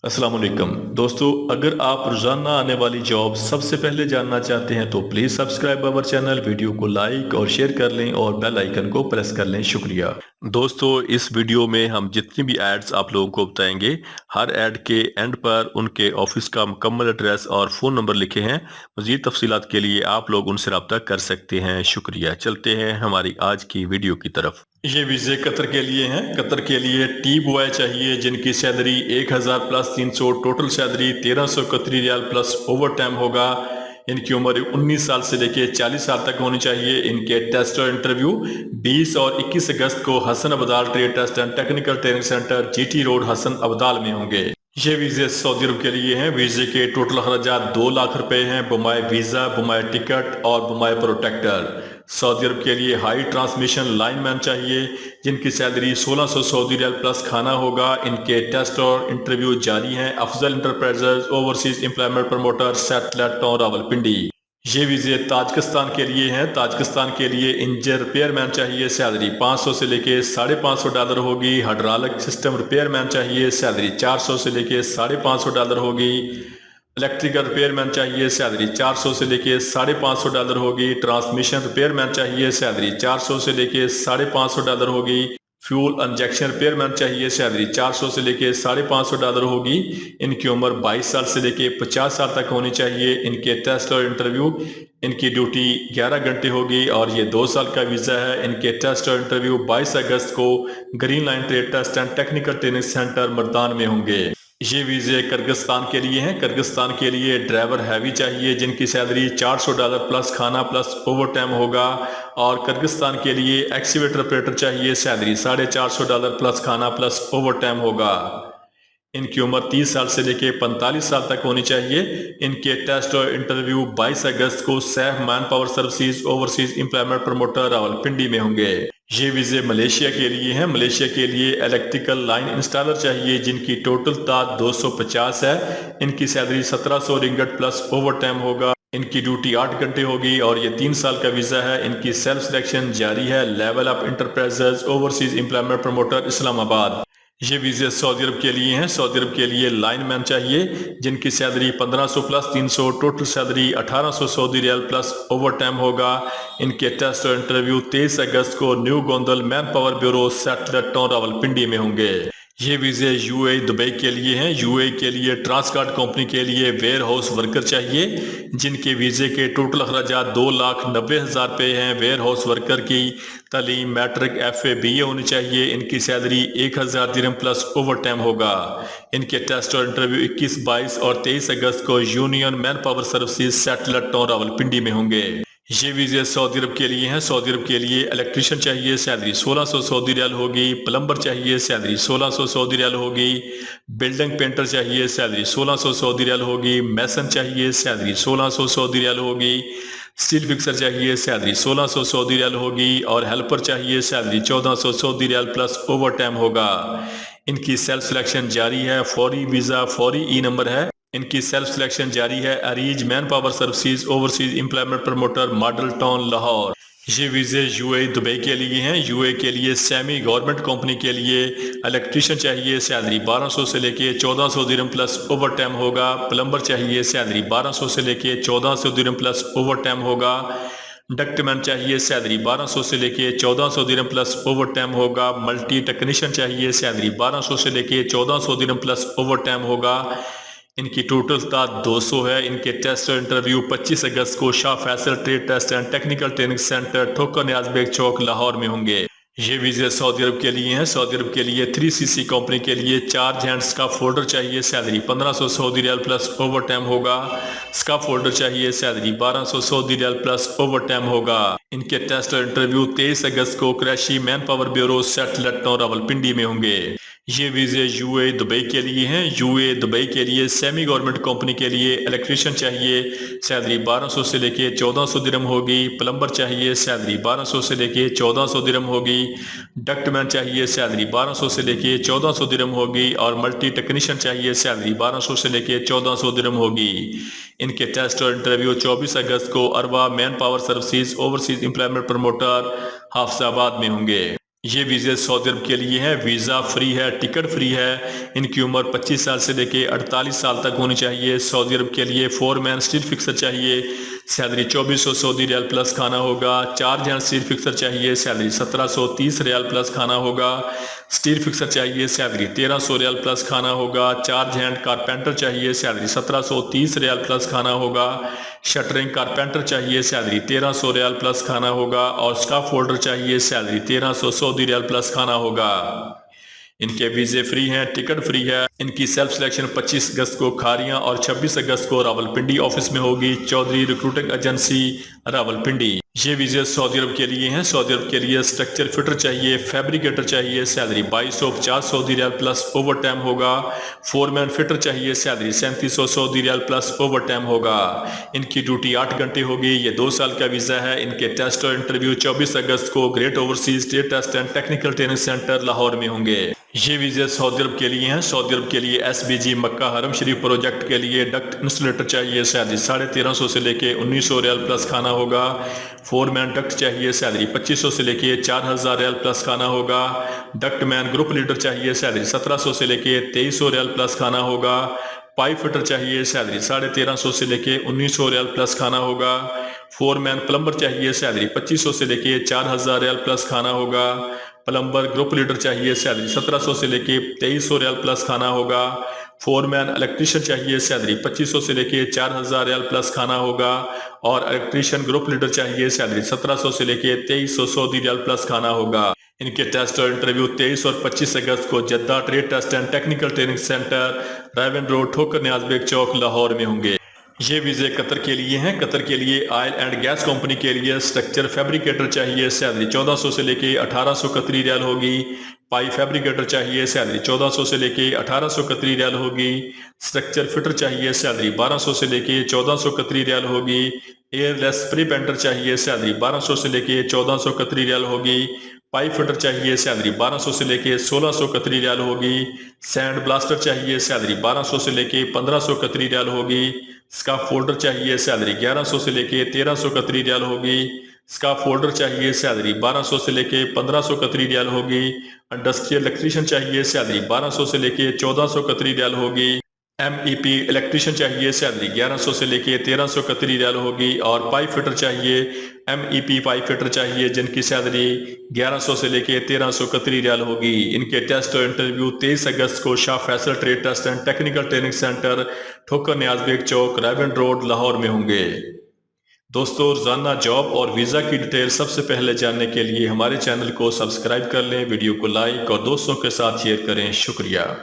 अस्सलाम वालेकुम दोस्तों, अगर आप रोजाना आने वाली जॉब सबसे पहले जानना चाहते हैं तो please subscribe our channel, video को लाइक और शेयर कर लें और बेल आइकन को प्रेस कर लें। शुक्रिया दोस्तों। इस वीडियो में हम जितनी भी एड्स आप लोगों को बताएंगे, हर एड के एंड पर उनके ऑफिस का मुकम्मल एड्रेस और फ़ोन नंबर लिखे हैं। मज़ीद तफसीलात के लिए आप लोग उनसे रब्ता कर सकते हैं। शुक्रिया। चलते हैं हमारी आज की वीडियो की तरफ। ये वीज़े कतर के लिए हैं। कतर के लिए टी बॉय चाहिए जिनकी सैलरी 1000 प्लस 300, टोटल सैलरी 1300 कतरी रियाल प्लस ओवर टाइम होगा। इनकी उम्र 19 साल से लेकर 40 साल तक होनी चाहिए। इनके टेस्ट और इंटरव्यू 20 और 21 अगस्त को Hasan Abdal trade test and technical training centre GT road Hasan Abdal में होंगे। ये वीज़े सऊदी अरब के लिए हैं। वीज़े के टोटल अखराजात 2 लाख रुपए हैं, बुमाए वीज़ा, बुमाए टिकट और बुमाए प्रोटेक्टर। सऊदी अरब के लिए हाई ट्रांसमिशन लाइनमैन चाहिए जिनकी सैलरी 1600 सऊदी रियाल प्लस खाना होगा। इनके टेस्ट और इंटरव्यू जारी हैं। Afzal enterprises overseas employment promoter satellite Town Rawalpindi. ये वीज़े ताजिकिस्तान के लिए हैं। ताजिकिस्तान के लिए इंजन रिपेयरमैन चाहिए, सैलरी 500 से लेके $550 होगी। हाइड्रोलिक सिस्टम रिपेयरमैन चाहिए, सैलरी 400 से लेके $550 होगी। इलेक्ट्रिकल रिपेयरमैन चाहिए, सैलरी 400 से लेके $550 होगी। ट्रांसमिशन रिपेयरमैन चाहिए, सैलरी 400 से लेके $550 होगी। फ्यूल इंजेक्शन रिपेयरमैन चाहिए, सैलरी 400 से लेके $550 होगी। इनकी उम्र 22 साल से लेके 50 साल तक होनी चाहिए। इनके टेस्ट और इंटरव्यू, इनकी ड्यूटी 11 घंटे होगी और ये 2 साल का वीज़ा है। इनके टेस्ट और इंटरव्यू 22 अगस्त को Green Line trade test and technical training centre Mardan में होंगे। ये वीज़े किर्गिस्तान के लिए हैं। किर्गिस्तान के लिए ड्राइवर हैवी चाहिए जिनकी सैलरी $400 प्लस खाना प्लस ओवर टाइम होगा। और किर्गिस्तान के लिए एक्सीवेटर ऑपरेटर चाहिए, सैलरी $450 प्लस खाना प्लस ओवर टाइम होगा। इनकी उम्र 30 साल से लेके 45 साल तक होनी चाहिए। इनके टेस्ट और इंटरव्यू 22 अगस्त को Saif man power services overseas employment promoter Rawalpindi में होंगे। ये वीज़े मलेशिया के लिए हैं। मलेशिया के लिए इलेक्ट्रिकल लाइन इंस्टॉलर चाहिए जिनकी टोटल तादाद 250 है। इनकी सैलरी 1700 रिंगट प्लस ओवर टाइम होगा। इनकी ड्यूटी 8 घंटे होगी और ये 3 साल का वीज़ा है। इनकी सेल्फ सिलेक्शन जारी है। Level up enterprises overseas employment promoter Islamabad. ये वीज़े सऊदी अरब के लिए हैं। सऊदी अरब के लिए लाइनमैन चाहिए जिनकी salary 1500 plus 300, total salary 1800 Saudi रियाल प्लस ओवर टाइम होगा। इनके टेस्ट और इंटरव्यू 23 अगस्त को New Gondal manpower bureau Satellite Town Rawalpindi में होंगे। ये वीज़े यूएई दुबई के लिए हैं। यूएई के लिए ट्रांसकार्ड कंपनी के लिए वेयर हाउस वर्कर चाहिए जिनके वीज़े के टोटल अखराजात 2,90,000 रुपये हैं। वेयर हाउस वर्कर की तालीम मैट्रिक FA BA होनी चाहिए। इनकी सैलरी 1000 दिरहम प्लस ओवर टाइम होगा। इनके टेस्ट और इंटरव्यू 21, 22 और 23 अगस्त को union man power services satellite Town Rawalpindi में होंगे। ये वीज़े सऊदी अरब के लिए हैं। सऊदी अरब के लिए इलेक्ट्रीशियन चाहिए, सैलरी 1600 सऊदी रियाल होगी। प्लम्बर चाहिए, सैलरी 1600 सऊदी रियाल होगी। बिल्डिंग पेंटर चाहिए, सैलरी 1600 सऊदी रियाल होगी। मैसन चाहिए, सैलरी 1600 सऊदी रियाल होगी। स्टील फिक्सर चाहिए, सैलरी 1600 सऊदी रियाल होगी। और हेल्पर चाहिए, सैलरी 1400 सऊदी रियाल प्लस ओवर टाइम होगा। इनकी सेल्फ सिलेक्शन जारी है। फौरी वीज़ा, फौरी ई नंबर है। इनकी सेल्फ सिलेक्शन जारी है। Areej man power services overseas employment promoter model town Lahore. ये वीज़े यूएई दुबई के लिए हैं। यूएई के लिए सेमी गवर्नमेंट कंपनी के लिए इलेक्ट्रीशियन चाहिए, सैलरी 1200 से लेके 1400 दिरहम प्लस ओवर टाइम होगा। प्लम्बर चाहिए, सैलरी 1200 से लेके 1400 दिरहम प्लस ओवर टाइम होगा। डक्टमैन चाहिए, सैलरी 1200 से लेके 1400 दिरहम प्लस ओवर टाइम होगा। मल्टी टेक्नीशियन चाहिए, सैलरी 1200 से लेके 1400 दिरहम प्लस ओवर टाइम होगा। इनकी टोटल तादाद 200 है। इनके टेस्ट और इंटरव्यू 25 अगस्त को Shah Faisal trade test and technical training centre Thokar Niaz bag चौक लाहौर में होंगे। ये वीज़े सऊदी अरब के लिए हैं। सऊदी अरब के लिए 3CC कंपनी के लिए चार्ज हैंड स्काफ होल्डर चाहिए, सैलरी 1500 सऊदी रियाल प्लस ओवर टाइम होगा। स्काफ होल्डर चाहिए, सैलरी 1200 सऊदी रियाल प्लस ओवर टाइम होगा। इनके टेस्ट और इंटरव्यू 23 अगस्त को Qureshi manpower bureau Satellite Town Rawalpindi में होंगे। ये वीज़े यूएई दुबई के लिए हैं। यूएई दुबई के लिए सेमी गवर्नमेंट कंपनी के लिए इलेक्ट्रीशियन चाहिए, सैलरी 1200 से लेके 1400 दिरहम होगी। प्लम्बर चाहिए, सैलरी 1200 से लेके 1400 दिरहम होगी। डक्टमैन चाहिए, सैलरी 1200 से लेके 1400 दिरहम होगी। और मल्टी टेक्नीशियन चाहिए, सैलरी 1200 से लेके 1400 दिरहम होगी। इनके टेस्ट और इंटरव्यू 24 अगस्त को Arwa man power services overseas employment promoter Hafizabad में होंगे। یہ ویزے سعودی عرب کے لیے ہیں، ویزا فری ہے، ٹکٹ فری ہے۔ ان کی عمر 25 سال سے لے کے 48 سال تک ہونی چاہیے۔ سعودی عرب کے لیے 4 مین اسٹیل فکسر چاہیے، سیلری 2400 سعودی ریال پلس کھانا ہوگا۔ 4 جن اسٹیل فکسر چاہیے، سیلری 1730 ریال پلس کھانا ہوگا۔ اسٹیل فکسر چاہیے، سیلری 1300 ریال پلس کھانا ہوگا۔ 4 ہینڈ کارپینٹر چاہیے، سیلری 1730 ریال پلس کھانا ہوگا۔ شٹرنگ کارپینٹر چاہیے، سیلری 1300 ریال پلس کھانا ہوگا۔ اور اسٹاف ہولڈر چاہیے، سیلری 1300 سعودی ریال پلس کھانا ہوگا۔ ان کے ویزے فری ہیں، ٹکٹ فری ہے۔ ان کی سیلف سلیکشن 25 اگست کو کھاریاں اور 26 اگست کو راولپنڈی آفس میں ہوگی۔ Chaudhry recruiting agency Rawalpindi. یہ ویزے سعودی عرب کے لیے ہیں۔ سعودی عرب کے لیے اسٹرکچر فٹر چاہیے، فیبریکیٹر چاہیے، سیلری 2250 سعودی ریال پلس اوور ٹائم ہوگا۔ 4 مین فٹر چاہیے، سیلری 3700 سعودی ریال پلس اوور ٹائم ہوگا۔ ان کی ڈیوٹی 8 گھنٹے ہوگی۔ یہ 2 سال کا ویزا ہے۔ ان کے ٹیسٹ اور انٹرویو 24 اگست کو great overseas state test and technical training centre Lahore میں ہوں گے۔ یہ ویزے سعودی عرب کے لیے ہیں۔ سعودی عرب کے لیے ایس بی جی مکہ حرم شریف پروجیکٹ کے لیے ڈکٹ انسٹالیٹر چاہیے، سیلری 1350 سے لے کے 1900 ریال پلس کھانا ہوگا۔ 4 مین ڈکٹ چاہیے، سیلری 2500 سے لے کے 4000 ریال پلس کھانا ہوگا۔ ڈکٹ مین گروپ لیڈر چاہیے، سیلری 1700 سے لے کے 2300 ریال پلس کھانا ہوگا۔ پائپ فٹر چاہیے، سیلری 1350 سے لے کے 1900 ریال پلس کھانا ہوگا۔ 4 مین پلمبر چاہیے، سیلری 2500 سے لے کے 4000 ریال پلس کھانا ہوگا۔ پلمبر گروپ لیڈر چاہیے، سیلری 1700 سے لے کے 2300 ریال پلس کھانا ہوگا۔ 4 مین الیکٹریشین چاہیے، سیلری 2500 سے لے کے 4000 ریال پلس کھانا ہوگا۔ اور الیکٹریشین گروپ لیڈر چاہیے، سیلری 1700 سے لے کے 2300 سعودی ریال پلس کھانا ہوگا۔ ان کے ٹیسٹ اور انٹرویو 23 اور 25 اگست کو Jeddah trade test and technical training centre Raiwind road Thokar Niaz bag چوک لاہور میں ہوں گے۔ یہ ویزے قطر کے لیے ہیں۔ قطر کے لیے آئل اینڈ گیس کمپنی کے لیے اسٹرکچر فیبریکیٹر چاہیے، سیلری 1400 سے لے کے 1800 قطری ریال ہوگی۔ پائی فیبریکیٹر چاہیے، سیلری 1400 سے لے کے 1800 قطری ریال ہوگی۔ اسٹرکچر فٹر چاہیے، سیلری 1200 سے لے کے 1400 قطری ریال ہوگی۔ ایئر لیس اسپرے پینٹر چاہیے، سیلری 1200 سے لے کے 1400 قطری ریال ہوگی۔ پائپ فٹر چاہیے، سیلری 1200 سے لے کے 1600 قطری ریال ہوگی۔ سینڈ بلاسٹر چاہیے، سیلری 1200 سے لے کے 1500 قطری ریال ہوگی۔ اسکاف فولڈر چاہیے، سیلری 1100 سے لے کے 1300 قطری ریال ہوگی۔ اسکاف فولڈر چاہیے، سیلری 1200 سے لے کے 1500 قطری ریال ہوگی۔ انڈسٹریل الیکٹریشین چاہیے، سیلری 1200 سے لے کے 1400 قطری ریال ہوگی۔ ایم ای پی الیکٹریشین چاہیے، سیلری 1100 سے لے کے 1300 قطری ریال ہوگی۔ اور پائپ فٹر چاہیے، ایم ای پی پائپ فٹر چاہیے، جن کی سیلری 1100 سے لے کے 1300 قطری ریال ہوگی۔ ان کے ٹیسٹ اور انٹرویو 23 اگست کو Shah Faisal trade test and technical training centre Thokar Niaz bag Chowk Raiwind road Lahore میں ہوں گے۔ دوستو، روزانہ جاب اور ویزا کی ڈیٹیل سب سے پہلے جاننے کے لیے ہمارے چینل کو سبسکرائب کر لیں، ویڈیو کو لائک اور دوستوں کے ساتھ شیئر کریں۔ شکریہ۔